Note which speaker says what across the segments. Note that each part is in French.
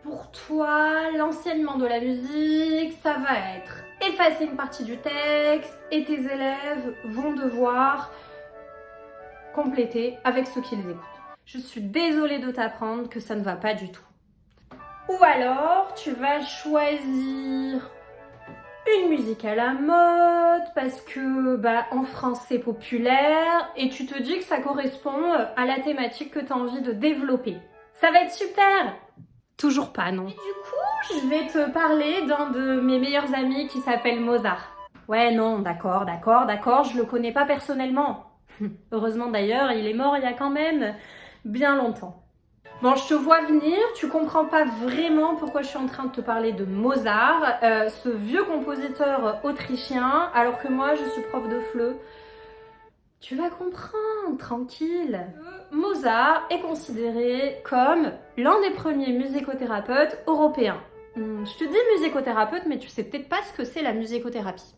Speaker 1: Pour toi, l'enseignement de la musique, ça va être effacer une partie du texte et tes élèves vont devoir compléter avec ceux qui les écoutent. Je suis désolée de t'apprendre que ça ne va pas du tout. Ou alors, tu vas choisir une musique à la mode parce que en France c'est populaire et tu te dis que ça correspond à la thématique que tu as envie de développer. Ça va être super! Toujours pas, non. Et du coup, je vais te parler d'un de mes meilleurs amis qui s'appelle Mozart. Ouais, non, d'accord, je le connais pas personnellement. Heureusement d'ailleurs, il est mort il y a quand même bien longtemps. Bon, je te vois venir, tu comprends pas vraiment pourquoi je suis en train de te parler de Mozart, ce vieux compositeur autrichien, alors que moi je suis prof de FLE. Tu vas comprendre, tranquille. Mozart est considéré comme l'un des premiers musicothérapeutes européens. Je te dis musicothérapeute, mais tu sais peut-être pas ce que c'est la musicothérapie.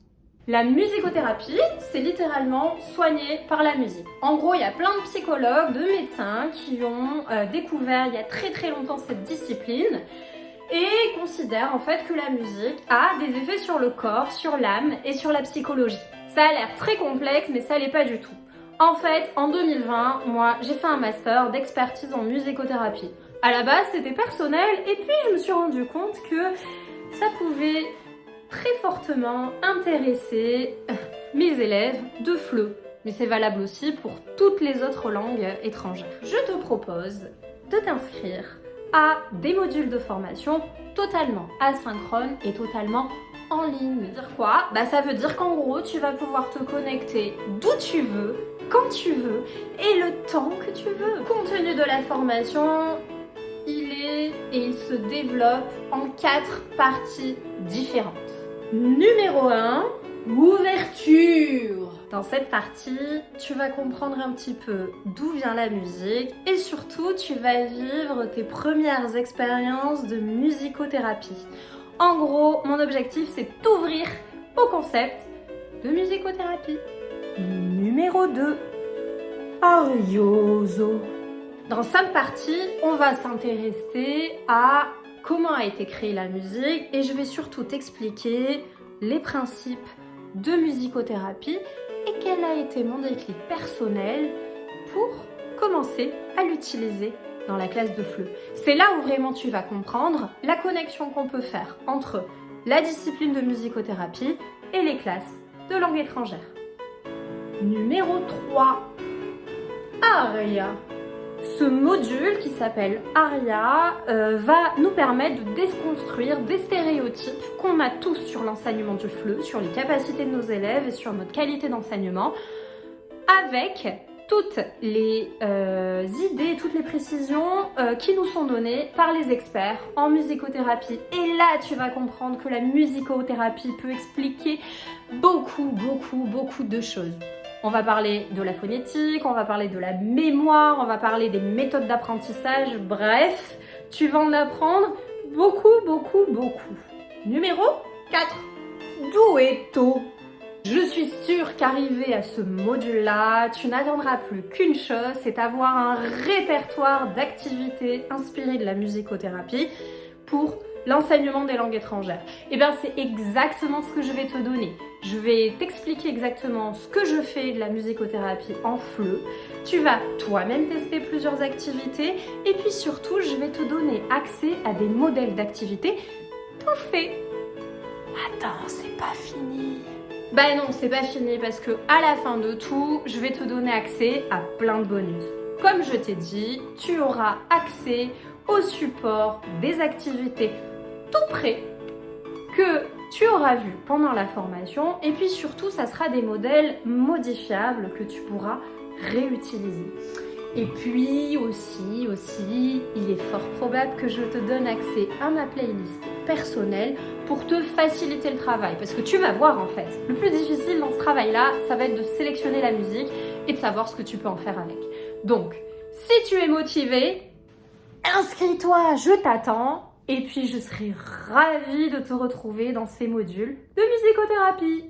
Speaker 1: La musicothérapie, c'est littéralement soigner par la musique. En gros, il y a plein de psychologues, de médecins qui ont découvert il y a très longtemps cette discipline et considèrent en fait que la musique a des effets sur le corps, sur l'âme et sur la psychologie. Ça a l'air très complexe, mais ça l'est pas du tout. En fait, en 2020, moi, j'ai fait un master d'expertise en musicothérapie. À la base, c'était personnel et puis je me suis rendu compte que ça pouvait très fortement intéresser mes élèves de FLE. Mais c'est valable aussi pour toutes les autres langues étrangères. Je te propose de t'inscrire à des modules de formation totalement asynchrones et totalement en ligne. Ça veut dire quoi? Ça veut dire qu'en gros, tu vas pouvoir te connecter d'où tu veux, quand tu veux et le temps que tu veux. Le contenu de la formation, il se développe en 4 parties différentes. Numéro 1, ouverture. Dans cette partie, tu vas comprendre un petit peu d'où vient la musique et surtout, tu vas vivre tes premières expériences de musicothérapie. En gros, mon objectif, c'est t'ouvrir au concept de musicothérapie. Numéro 2, arioso. Dans cette partie, on va s'intéresser à comment a été créée la musique et je vais surtout t'expliquer les principes de musicothérapie et quel a été mon déclic personnel pour commencer à l'utiliser dans la classe de FLE. C'est là où vraiment tu vas comprendre la connexion qu'on peut faire entre la discipline de musicothérapie et les classes de langue étrangère. Numéro 3, aria. Ce module qui s'appelle ARIA va nous permettre de déconstruire des stéréotypes qu'on a tous sur l'enseignement du FLE, sur les capacités de nos élèves et sur notre qualité d'enseignement, avec toutes les idées, toutes les précisions qui nous sont données par les experts en musicothérapie. Et là, tu vas comprendre que la musicothérapie peut expliquer beaucoup de choses. On va parler de la phonétique, on va parler de la mémoire, on va parler des méthodes d'apprentissage, bref, tu vas en apprendre beaucoup. Numéro 4, duetto. Je suis sûre qu'arrivé à ce module-là, tu n'attendras plus qu'une chose, c'est avoir un répertoire d'activités inspirées de la musicothérapie pour l'enseignement des langues étrangères. Et bien c'est exactement ce que je vais te donner. Je vais t'expliquer exactement ce que je fais de la musicothérapie en FLE. Tu vas toi-même tester plusieurs activités et puis surtout je vais te donner accès à des modèles d'activités tout faits. Attends, c'est pas fini. Non, c'est pas fini parce que à la fin de tout, je vais te donner accès à plein de bonus. Comme je t'ai dit, tu auras accès au support des activités tout prêt que tu auras vu pendant la formation et puis surtout ça sera des modèles modifiables que tu pourras réutiliser. Et puis aussi, il est fort probable que je te donne accès à ma playlist personnelle pour te faciliter le travail. Parce que tu vas voir en fait, le plus difficile dans ce travail-là, ça va être de sélectionner la musique et de savoir ce que tu peux en faire avec. Donc, si tu es motivé, inscris-toi, je t'attends. Et puis je serai ravie de te retrouver dans ces modules de musicothérapie.